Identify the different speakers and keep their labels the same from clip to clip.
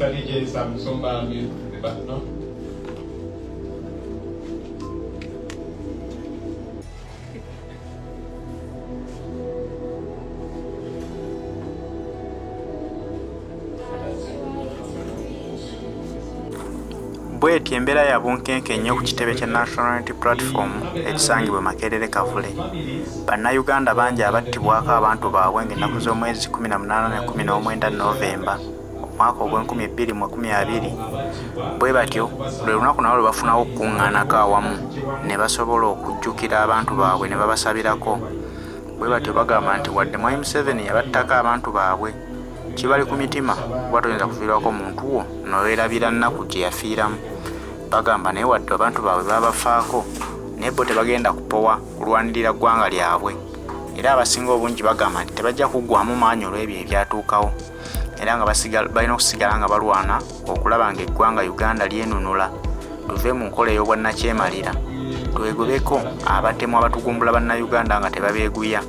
Speaker 1: strategies Musomba no?
Speaker 2: bw'etyo embeera ya bunkenke nnyo ku kitebe kya National Unity Platform ekisangibwa Makerere Kavule. Bannayuganda bangi abattibwako abantu baabwe ng'ennaku z'omwezi 18 ne 19 Novemba omwaka ogw'2020 bwe batyo lwe lunaku nalwo lwe bafunawo okukuŋŋaanako awamu ne basobola okujjukira abantu baabwe ne babasabirako. Bwe batyo bagamba nti wadde Mwami Museveni yabattako abantu baabwe kibali ku mitima kuba toyinza kufiirwako muntu wo n'oweerabira nnaku gye yafiiramu. Bagamba naye wadde abantu baabwe babafaako naye bo tebagenda kupowa kulwanirira ggwanga lyabwe, era abasinga obungi bagamba nti tebajja kuggwamu maanyi olw'ebyo ebyatuukawo, era nga balina okusigala nga balwana okulaba ng'eggwanga Uganda lyenunula tuve mu nkola ey'obwannakyemalira, twegobeko abatemu abatugumbula bannayuganda nga tebabeeguya,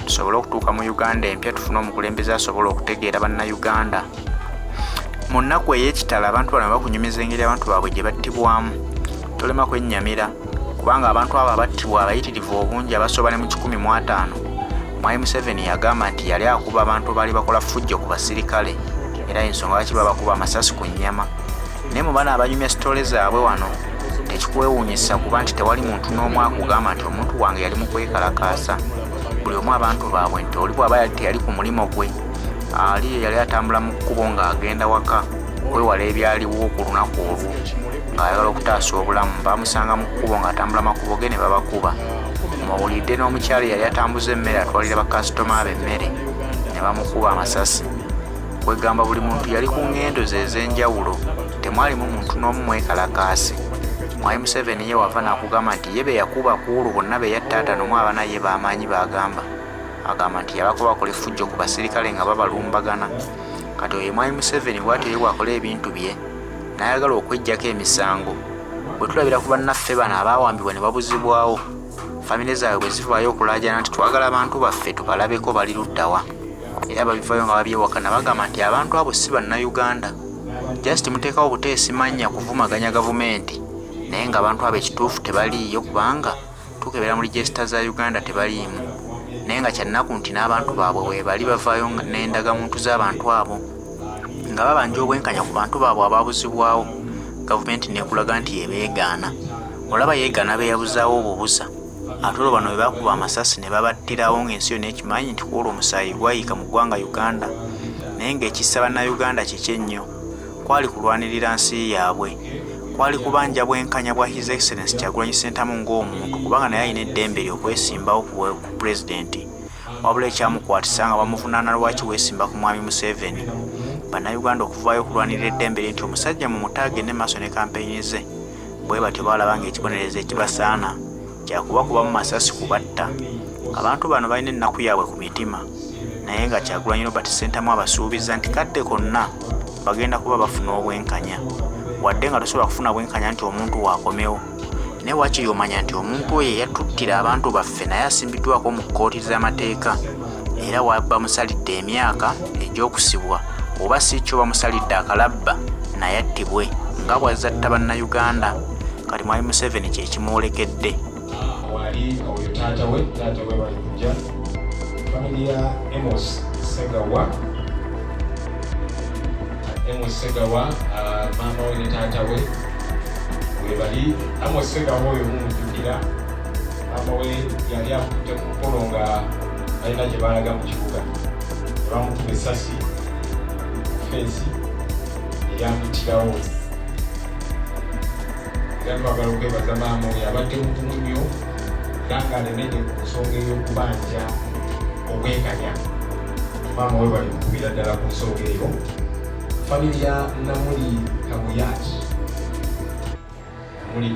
Speaker 2: tusobole okutuuka mu Uganda empya tufune omukulembeze asobola okutegeera bannayuganda. Mu nnaku ey'ekitala abantu bano bakunyumiza engeri abantu baabwe gye battibwamu, tolema kwennyamira kubanga abantu abo abattibwa abayitirivu obungi abasoba ne mu 150. Mwami Museveni yagamba nti yali akuba abantu baali bakola ffujjo ku basirikale era ensonga lwaki babakuba amasasi ku nnyama. Naye mu bana abanyumya sitole zaabwe wano tekikwewuunyisa kuba nti tewali muntu n'omu akugamba nti omuntu wange yali mu kwekalakaasa. Buli omu abantu baabwe nti oli bw'aba teyali ku mulimo gwe, ali yali atambula mu kkubo ng'agenda waka kwewala ebyaliwo ku lunaku olwo ng'ayagala okutaasa obulamu. Bamusanga mu kkubo ng'atambula makubo ge ne babakuba. Mawulidde n'omukyala yali atambuza emmere atwalira bakasitoma be emmere ne bamukuba amasasi. Kwegamba buli muntu yali ku ngendo ze ez'enjawulo, temwalimu muntu n'omu mwekalakaase. Mwami Museveni ye wava n'akugamba nti ye be yakuba kuulu bonna be yattaata n'omu abana ye b'amaanyi bagamba. Agamba nti yabako bakola effujjo ku basirikale nga babalumbagana. Kati oyo Mwami Museveni bw'atyo ye bw'akola ebintu bye n'ayagala okweggyako emisango. Bwe tulabira ku bannaffe bano abaawambibwa ne babuzibwawo, famire zaabwe bwe zivaayo okulaajana nti twagala abantu baffe tubalabeko bali luddawa, era babivaayo nga babyewakana bagamba nti abantu abo si bannayuganda, just muteekawo buteesi mannya kuvumaganya gavumenti, naye nga abantu abo ekituufu tebaliiyo kubanga tukebera mu regisita za Uganda tebaliimu. Naye nga kyannaku nti n'abantu baabwe we bali bavaayo n'endagamuntu z'abantu abo nga babanja obwenkanya ku bantu baabwe abaabuzibwawo, gavumenti neekulaga nti yebeegaana. Olaba yeegaana beeyabuzaawo obubuza, ate olwo bano bwe bakuba amasasi ne babattirawo ng'ensi yonna ekimanyi nti kwolwo omusaayi gwayiika mu ggwanga Uganda. Naye ng'ekissa bannayuganda kiki ennyo kwali kulwanirira nsi yaabwe, kwali kubanja bwenkanya bwa His Excellency Kyagulanyi Ssentamu ng'omuntu kubanga naye alina eddembe ly'okwesimbawo ku pulezidenti, wabula ekyamukwatisa nga bamuvunaana lwaki weesimba ku Mwami Museveni. Bannayuganda okuvaayo okulwanirira eddembe lye nti omusajja mu mutage ne maaso ne kampeyini ze, bwe batyo balaba ng'ekibonerezo ekibasaana kyakubakuba mu masasi kubatta. Abantu bano balina ennaku yaabwe ku mitima, naye nga Kyagulanyi Robert Ssentamu abasuubiza nti kadde konna bagenda kuba bafuna obwenkanya, wadde nga tosobola kufuna bwenkanya nti omuntu waakomewo. Naye wakiri omanya nti omuntu oyo yatuttira abantu baffe naye asimbiddwako mu kkooti z'amateeka, era bamusalidde emyaka egy'okusibwa oba si kyo bamusalidde akalabba naye attibwe nga bw'azatta bannayuganda. Kati Mwami Museveni kye kimwolekedde.
Speaker 1: Wali oyo taata we bali kujja familia Amos Segawa maama we ne taata we bali. Amos Segawa oyo mumujjukira, maama we yali akutte ku mukolo nga balina gye baalaga mu kibuga, ne bamukuba essasi fensi eryamuttirawo. Era twagala okwebaza maama oyo abadde mukumu nnyo era ng'alemedde ku nsonga ey'okubanja obwenkanya. Maama we bali mukubira ddala ku nsonga eyo. Famili ya Namuli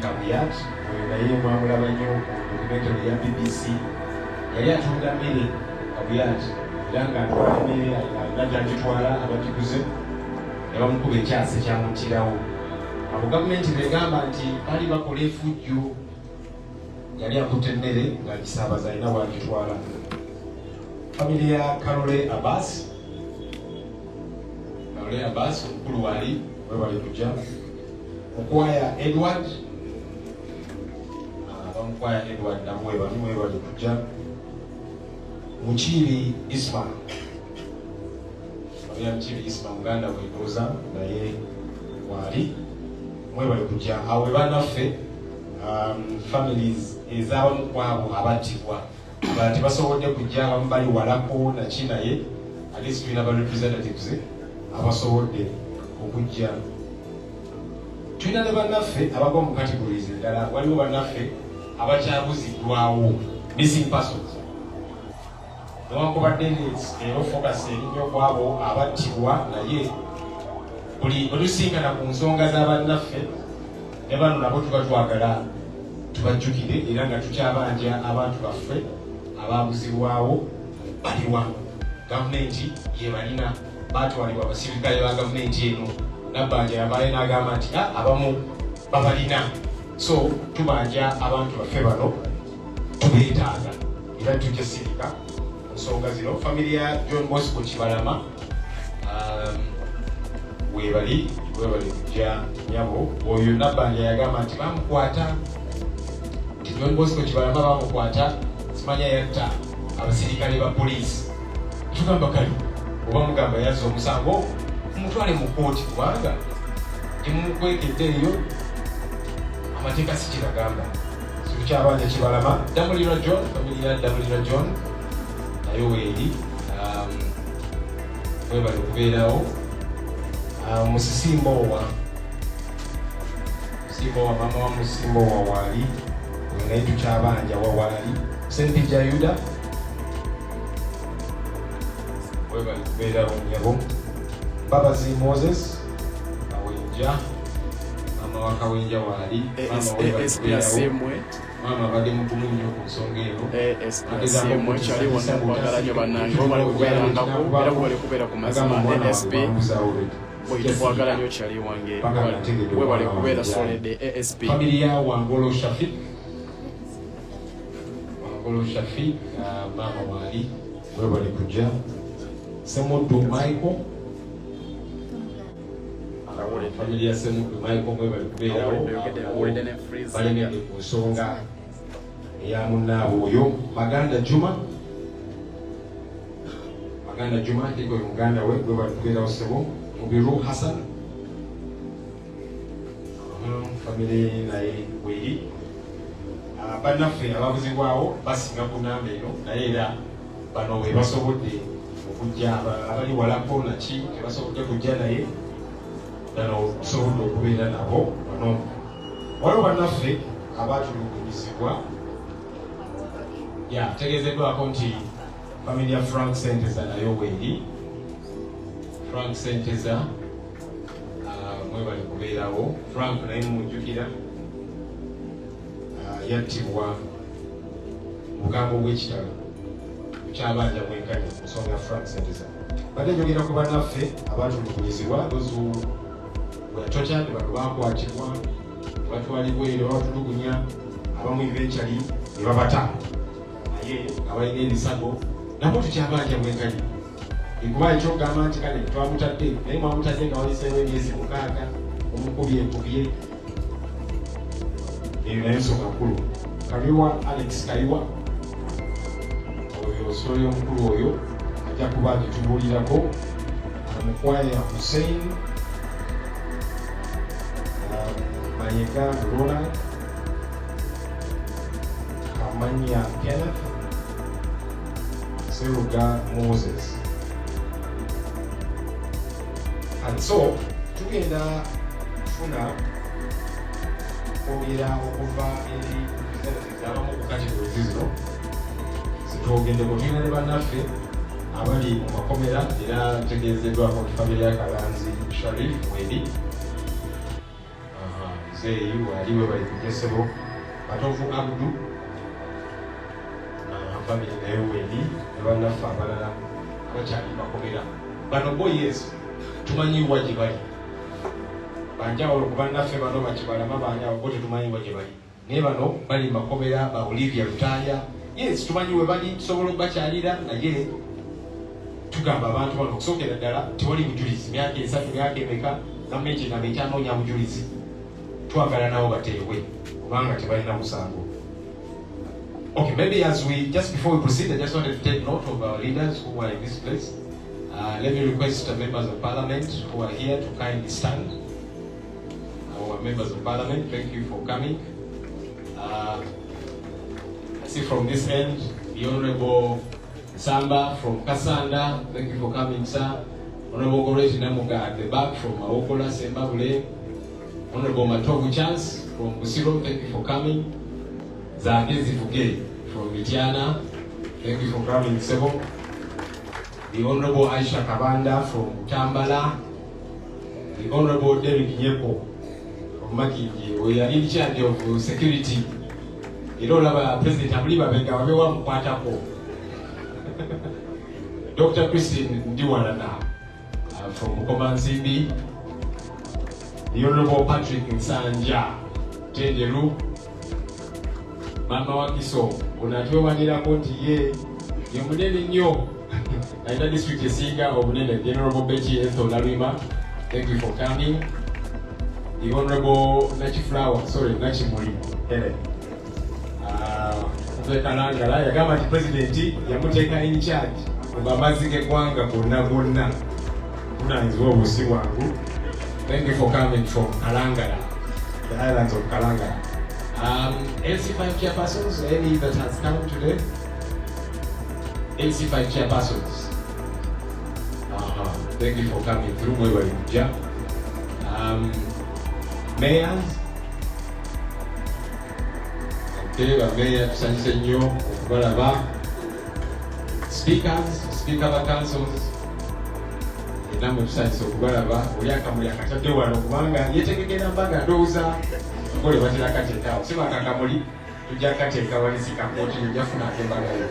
Speaker 1: Kabuyat oyo naye mwamulaba nnyo ku dokumentary ya BBC, yali atunda mmere Kabuyat era ng'atwala emmere alina gy'agitwala abagiguze ne bamukuba ekyasi ekyamuttirawo. Abo gavumenti begamba nti bali bakola effujjo, yali akutte emmere ng'agisaabaza alina wagitwala. Famili ya Karole Abbas Olea Bass omukulu wali webali kujja Mukwaya Edward Mukwaya Edward namwe webali kujja Muchiri Isma Muchiri Isma muganda wekoza naye wali mwebali kujja awe banaffe families ezabamu kwabo abattibwa abantu basobodde kujja abamu bali walako nakinaye at least tulina ba representatives abasobodde okujja. Tulina ne bannaffe abagwa mu categories endala, waliwo bannaffe abakyabuziddwawo missing persons. Newankubadde ero focus erinnya okwabo abattibwa naye buli olusinkana ku nsonga z'abannaffe ne bano nabo tuba twagala tubajjukire era nga tukyabanja abantu baffe ababuzibwawo baliwa. Gavumenti ye balina batwalibwa abasirikale ba gavumenti eno nabbanja yabaye n'agamba nti abamu babalina, so tubanja abantu baffe bano tubeetaaga era tujja sirika nsonga zino. Family ya John Bosco Kibalama webali kujja nyabo oyo nabbanja yagamba nti bamukwata John Bosco Kibalama bamukwata simanya yatta abasirikale ba poliisi. Tugamba kali oba mugamba yazza omusango mutwale mu kooti kubanga temukwekedde eyo amateeka si kiragamba. Sibukyabanja Kibalama Damulira John, family ya Damulira John nayo weeri webali kubeerawo. Musisimbowa mama wa Musisimbowa waali naye tukyabanja wawaali. Sempija Yuda webali kubeerawo nyabo. Mbabazi Moses Kawenja mama wa Kawenja waali mama badde mukumu nnyo ku nsonga eno.
Speaker 3: Kyali wonna kwagala nnyo bannange bamale kubeerangako era bwebali kubeera ku mazima ASP bwetubwagala nnyo kyali wange webali kubeera solid ASP.
Speaker 1: Family ya Wangolo Shafi mama waali webali kujja. Semuddu Michael family ya Semuddu Michael webali kubeerawo balemedde ku nsonga eya munnaabwe oyo. Maganda Juma tiko muganda we webali kubeerawo sebo. Mubiru Hassan family naye weri. Bannaffe ababuzibwawo basinga ku namba eno naye era bano we basobodde okujja abali walako naki tebasobodde kujja naye bano tusobodde okubeera nabo. Bano waliwo bannaffe abatulugunyizibwa tegeezeddwako nti family ya Frank Senteza nayo weeri. Frank Senteza mwebali kubeerawo. Frank naye mumujjukira yattibwa mugambo bw'ekitalo kyabanja mwenkanya ku nsonga ya Frank Senteza. Badde njogera ku bannaffe abatulugunyizibwa ozu bweyatotya ne bano bakwatibwa batwalibwa ero batulugunya abamu eventually ne babata naye abalina emisago nabo tukyabanja mwenkanya. Ekuba ekyokugamba nti kale twamutadde naye mwamutadde nga waliseewo emyezi 6 omukubye eyo naye nsonga nkulu. Kabiwa Alex Kayiwa oyo osobola omukulu oyo ajja kuba agitubuulirako. Mukwaya Hussein Mayega Ronald Kamanya Kenneth Seruga Moses. And so tugenda kufuna okwogera okuva eri abamu ku categories zino zitwogendeko. Tulina ne bannaffe abali mu makomera era tegeezeddwako nti family ya Kalanzi Sharif weri muzeeyi wali we bali kujesebo. Matovu Abdu family naye weri ne bannaffe abalala abakyali makomera. Bano boys tumanyiwa gye bali banjawulo ku bannaffe bano Bakibalama banjawulo bo tetumanyiwa gye bali naye bano bali makomera ba Olivia Lutaya. Yes tumanyi we bali tusobola okubakyalira naye tugamba abantu bano okusookera ddala tewali bujulizi myaka 3 myaka emeka gavumenti nga ekyanoonya bujulizi twagala nabo bateebwe kubanga tebalina musango. Okay, maybe as we, just before we proceed, I just wanted to take note of our leaders who are in this place. Let me request the members of parliament who are here to kindly stand. Our members of parliament, thank you for coming. I see from this end, the Honorable Samba from Kasanda, thank you for coming, sir. Honorable Goreti Namuga at the back from Aokola, Sembabule. Honorable Matovu Chance from Busiro, thank you for coming. Zagezi Fuge from Mitiana, thank you for coming, Sebo. The Honorable Aisha Kabanda from Tambala. The Honorable Derek Nyeko from Makindi. We are in charge of security. You know, President Abliba Benga, Wabewa Mpatako. Dr. Christine Ndiwanana from Mukomanzimbi. The Honorable Patrick Nsanja, Tenjeru. Mama Wakiso, unatwe wanila konti ye munene nnyo. Naita district esinga obunene, the Honorable Betty Ethel Larima, thank you for coming. The Honorable Nachiflower, sorry, Nachimuli, Helen. Kalangala, yagamba nti President yamuteka in charge. Amaziga kwanga bonna bonna. Kunanzibwa obusi wangu. Thank you for coming from Kalangala, the islands of Kalangala. LC5 chairpersons, any that has come today? LC5 chairpersons. Thank you for coming through. Mayors. Okay, Mayor tusanyise nnyo okubalaba. Speakers, Speaker of Councils. Namwe tusanyise okubalaba. Oli akamuli akatadde wano kubanga yeetegekera mbaga ndowooza ngole batera akateekawo. Si bakakamuli tujja akateeka wali si kakooti njafuna akembagayo.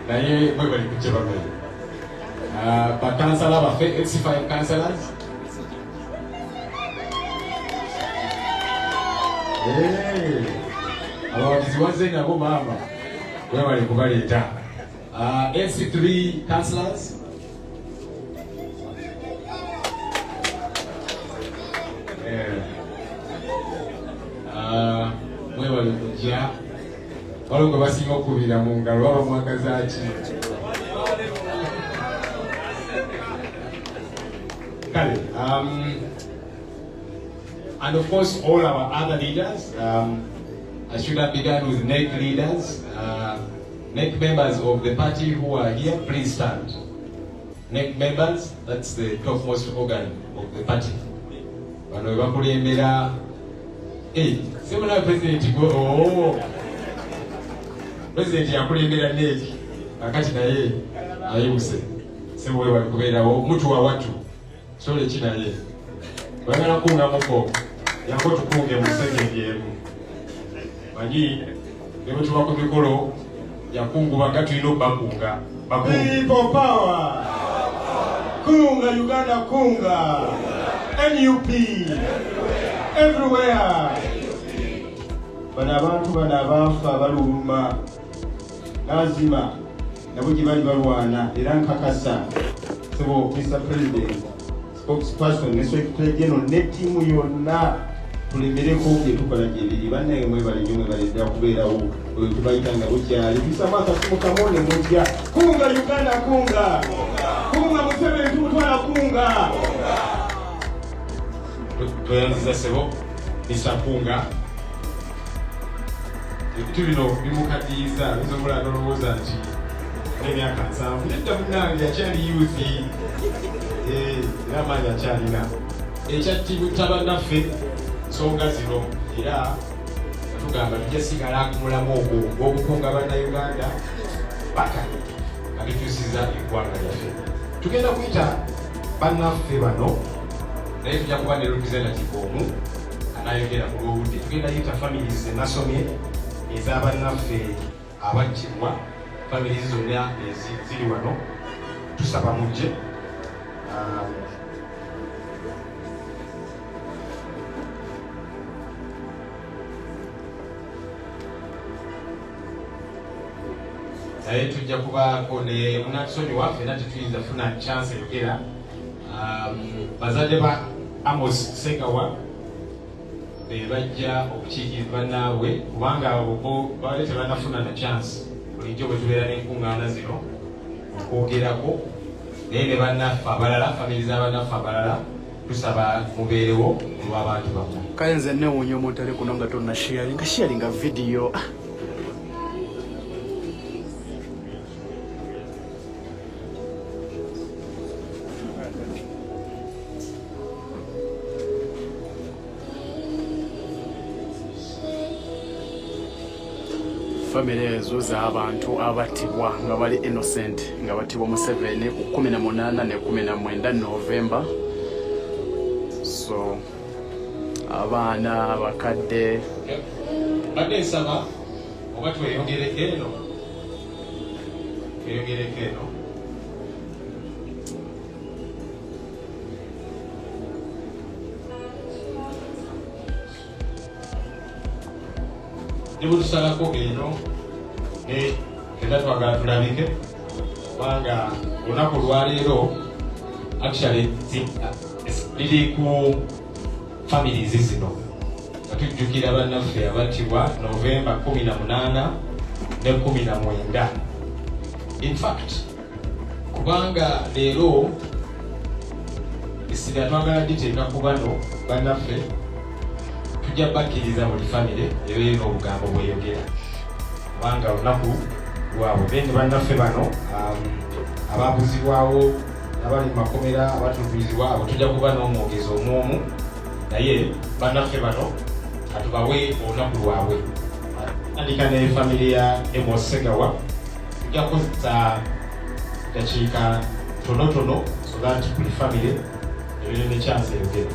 Speaker 1: Naye bwe bali ku kye bamenya. Bakansala baffe, LC5 councillors. Abawagizi wazze nabo maama bwe bali kubaleeta. LC3 councillors. Mwe bali kujja waliwo gwe basinga okubira mu ngalo baba mwagaza ki. Kale, and of course all our other leaders. I should have begun with NEC leaders. NEC members of the party who are here, please stand. NEC members, that's the topmost organ of the party. Bano bakulembera. Hey, similar President go. Oh, President yakulembera NEC. Akati naye ayuse. Sebo bali kubeerawo mutu wa watu. Sole kina ye. Bagala kunga muko. Yako tukunge musenge yemu. Manyi ne tuba ku mikolo yakungubaga tulina bakunga. People power. Kunga Uganda kunga. NUP. Everywhere. Bana abantu bana abafa baluma. Lazima nabo gye bali balwana era nkakasa. Sebo Mr. President, spokesperson, ne Secretary General ne tiimu yonna tulemereko bye tukola gyebiri. Bannange mwe bali nnyo mwe baleddera kubeerawo oyo tubayitanga bukyali. Tusamaka tumukamone mujja. Kunga Uganda kunga. Kunga Museveni tumutwala kunga. Tweyanziza Sebo, Mr. Kunga. Ebitu bino bimukaddiyiza bisobola n'olowooza nti n'emyaka 7 nedda munnange akyali youth. Era amaanyi akyalina. Ekyattibuta bannaffe nsonga zino era tugamba tujja sigala ku mulamu ogwo gw'okukunga bannayuganda paka nga bituusiza eggwanga lyaffe. Tugenda kuyita bannaffe bano naye tujja kuba ne representative omu anayogera ku lw'obudde. Tugenda yita families enasomye ez'abannaffe abattibwa. Families zonna ziri wano tusaba mujje. naye tujja kubaako ne munatusonyi waffe era tetuyinza funa chance yogera bazadde ba Amos Segawa be bajja okukiikiriza bannaabwe kubanga abo baali tebanafuna na chance bulijjo bwe tubeera n'enkuŋŋaana zino okwogerako naye ne bannaffe abalala famiri z'abannaffe abalala tusaba mubeerewo olw'abantu bammwe.
Speaker 3: Kale nze nneewuunya omuntu ali kuno nga tonna sharinga vidiyo. Family ezo z'abantu abattibwa nga bali innocent nga battibwa Museveni ku 18 ne 19 November. So abaana abakadde
Speaker 1: badde nsaba oba tweyongereko eno ne butusalako eno era twagala tulabike kubanga olunaku lwaleero actually liri ku families zino nga tujjukira bannaffe abattibwa November 18 ne 19. In fact kubanga leero essira twagala giteeka ku bano bannaffe tujja bakkiriza buli famire ebeere n'obugambo bweyogera kubanga olunaku lwabwe bene bannaffe bano ababuzibwawo abali mu makomera abatulugunyizibwa abo tujja kuba n'omwogezi omwomu naye bannaffe bano katubawe olunaku lwabwe. Andika ne famire ya Amos Segawa tujja kukozesa dakiika tonotono so that buli famire ebeere ne chance eyogere.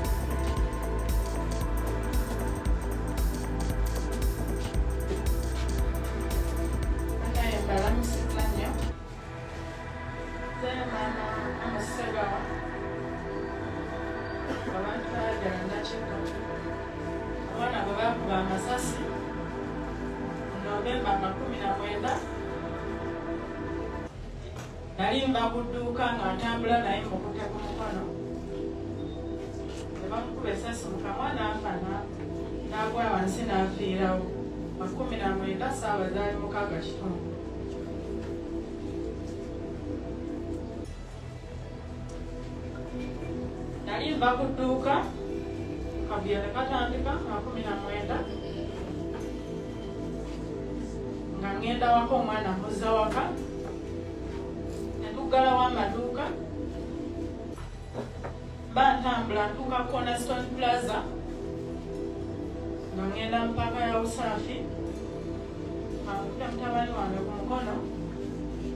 Speaker 4: Nali mba ku dduuka nga ntambula naye mukutte ku mukono ne bamukuba essasi mu kamwa n'afa n'agwa wansi n'afiirawo. 19 ssaawa zaali 6:00. Nali mba ku dduuka kabuye ne katandika 19 nga ngenda waka omwana muzza waka netugala w'amaduuka bantambula ntuuka Cornerstone Plaza nga ngenda mpaka ya Usaafi akuta mutabani wange ku mukono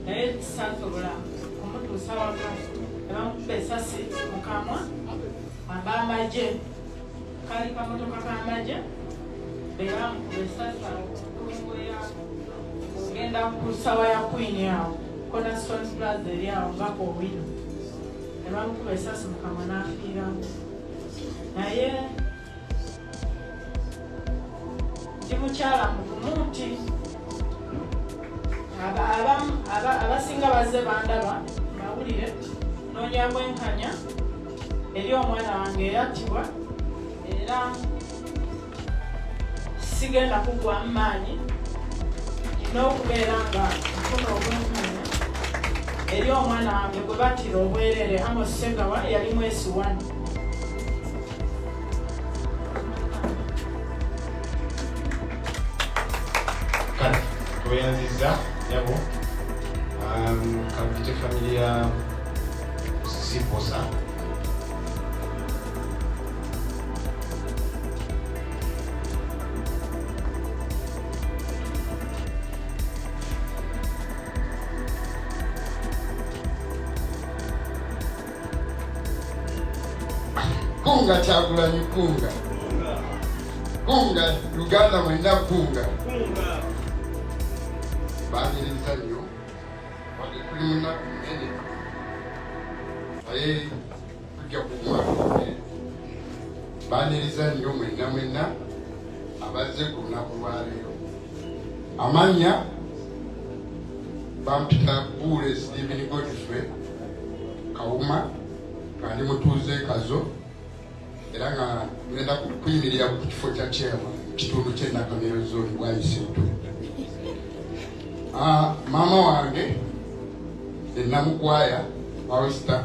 Speaker 4: naye tisansobola kumutuusa waka nebamukuba essasi mu kamwa ab'amagye kali kamotoka k'amagye bebamukuba essasi ngenda ku sawa ya Queen yawo Cornerstone Plaza eri awo nga kowino ne bamukuba essasi mu kamwa n'afiirawo. Naye ndi mukyala mutumuuti abasinga bazze bandaba mawulire noonya bwenkanya eri omwana wange eyattibwa era sigenda kugwamu maanyi n'okubeera nga nfuna obwenkanya eri omwana wange gwe battira obwerere Amos Segawa yali mwesi 1.
Speaker 1: Kale tweyanziza yabo kabite family ya Siposa
Speaker 5: kunga Kyagulanyi kunga Uganda mwenda kunga baaniriza nnyo wali tuli munaku munene naye tujja kuguma baaniriza nnyo mwenna abazze ku lunaku lwaleero. Amannya bampita Buule Stephen Godfrey Kawuma kandi mutuuze Kazo era nga ngenda kuyimirira ku kifo kya chairman kitundu ky'ennakamiro zone bwayiseetu. Maama wange ennamukwaya Awesta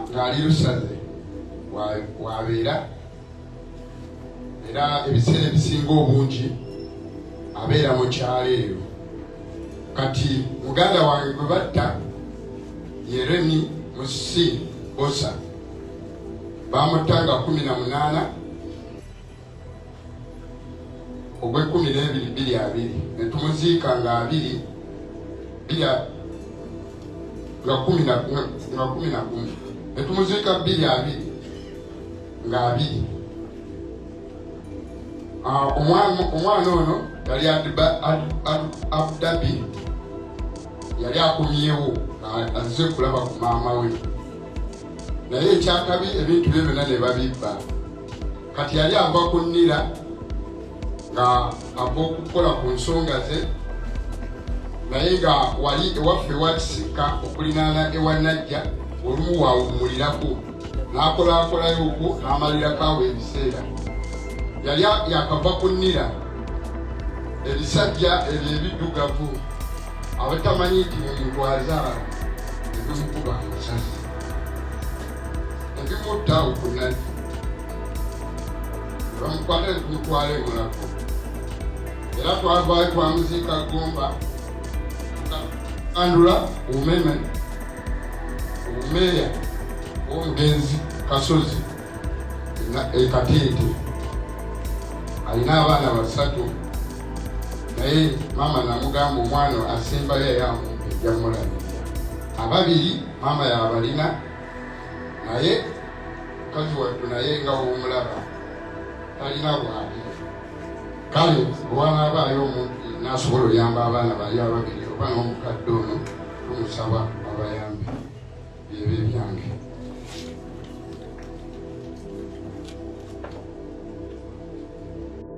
Speaker 5: ng'ali Lusaze wabeera era ebiseera ebisinga obungi abeera mu kyalo eyo. Kati muganda wange gwe batta Yeremi Musi Osa bamutanga 18 ogwe 12 netumuziika nga 2 nga 10 netumuziika 2 nga 2. Omwana ono yali Abu Dhabi yali akumyewo azze kulaba ku maama we naye ekyakabi ebintu bye byonna ne babibba. Kati yali ava kunnira nga ava okukola ku nsonga ze naye nga wali ewaffe wakisika okulinaana ewanajja olumu waawummulirako n'akolaakolayo okwo n'amalirako awo ebiseera. Yali yakava kunnira ebisajja ebyo ebiddugavu abatamanyi nti omuntu azaala ebimukuba amasasi ebimutta okunali bamukwata etumutwala emulako era twavaayo twamuziika Gomba andula obumeeya w'omugenzi Kasozi Ekateete alina abaana 3 naye maama namugamba omwana asembayo eyamu ejja mulabirira. 2 maama yabalina naye mukazi wattu naye nga w'omulaba talina bwali. Kale olwanaabaayo omuntu n'asobola oyamba abaana bali 2 oba n'omukadde ono tumusaba abayambi.